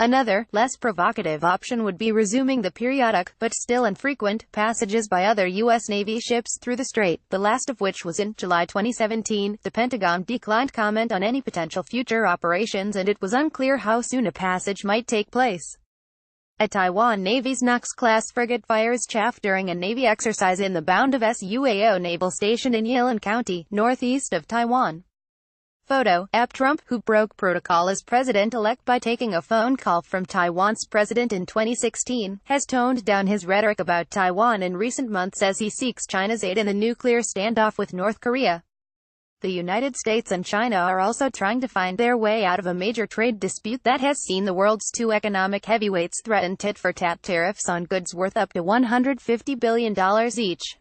Another, less provocative option would be resuming the periodic, but still infrequent, passages by other U.S. Navy ships through the strait, the last of which was in July 2017. The Pentagon declined comment on any potential future operations, and it was unclear how soon a passage might take place. A Taiwan Navy's Knox-class frigate fires chaff during a Navy exercise in the bound of Suao Naval Station in Yilan County, northeast of Taiwan. Photo, Trump, who broke protocol as president-elect by taking a phone call from Taiwan's president in 2016, has toned down his rhetoric about Taiwan in recent months as he seeks China's aid in the nuclear standoff with North Korea. The United States and China are also trying to find their way out of a major trade dispute that has seen the world's two economic heavyweights threaten tit-for-tat tariffs on goods worth up to $150 billion each.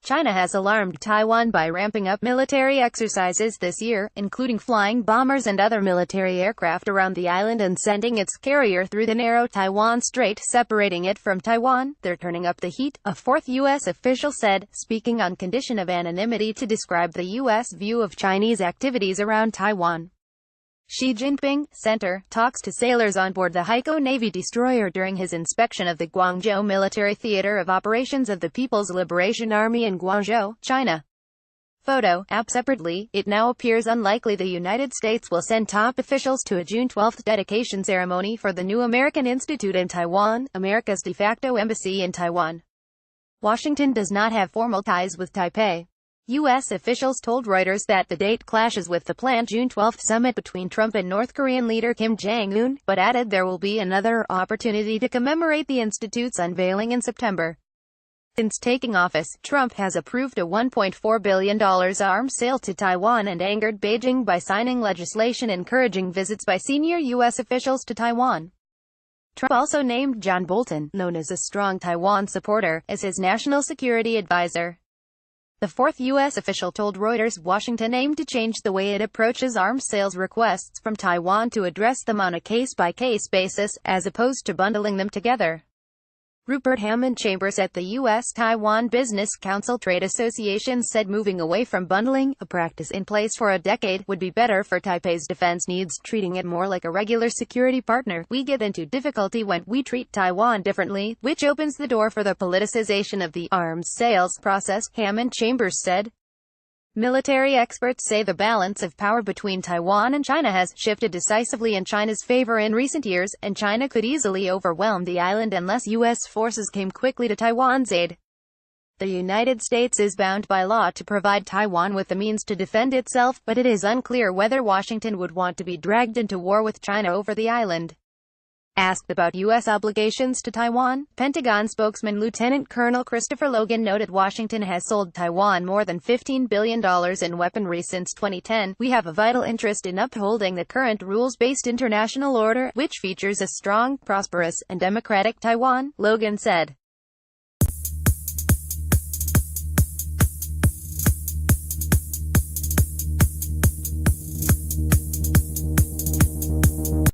China has alarmed Taiwan by ramping up military exercises this year, including flying bombers and other military aircraft around the island and sending its carrier through the narrow Taiwan Strait, separating it from Taiwan. They're turning up the heat, a fourth U.S. official said, speaking on condition of anonymity to describe the U.S. view of Chinese activities around Taiwan. Xi Jinping center talks to sailors on board the Haikou Navy destroyer during his inspection of the Guangzhou Military Theater of Operations of the People's Liberation Army in Guangzhou, China. Photo, Separately, it now appears unlikely the United States will send top officials to a June 12 dedication ceremony for the new American Institute in Taiwan, America's de facto embassy in Taiwan. Washington does not have formal ties with Taipei. U.S. officials told Reuters that the date clashes with the planned June 12 summit between Trump and North Korean leader Kim Jong-un, but added there will be another opportunity to commemorate the institute's unveiling in September. Since taking office, Trump has approved a $1.4 billion arms sale to Taiwan and angered Beijing by signing legislation encouraging visits by senior U.S. officials to Taiwan. Trump also named John Bolton, known as a strong Taiwan supporter, as his national security advisor. The fourth U.S. official told Reuters Washington aimed to change the way it approaches arms sales requests from Taiwan to address them on a case-by-case basis, as opposed to bundling them together. Rupert Hammond Chambers at the U.S.-Taiwan Business Council Trade Association said moving away from bundling, a practice in place for a decade, would be better for Taipei's defense needs, treating it more like a regular security partner. We get into difficulty when we treat Taiwan differently, which opens the door for the politicization of the arms sales process, Hammond Chambers said. Military experts say the balance of power between Taiwan and China has shifted decisively in China's favor in recent years, and China could easily overwhelm the island unless U.S. forces came quickly to Taiwan's aid. The United States is bound by law to provide Taiwan with the means to defend itself, but it is unclear whether Washington would want to be dragged into war with China over the island. Asked about U.S. obligations to Taiwan, Pentagon spokesman Lieutenant Colonel Christopher Logan noted Washington has sold Taiwan more than $15 billion in weaponry since 2010. We have a vital interest in upholding the current rules-based international order, which features a strong, prosperous, and democratic Taiwan, Logan said.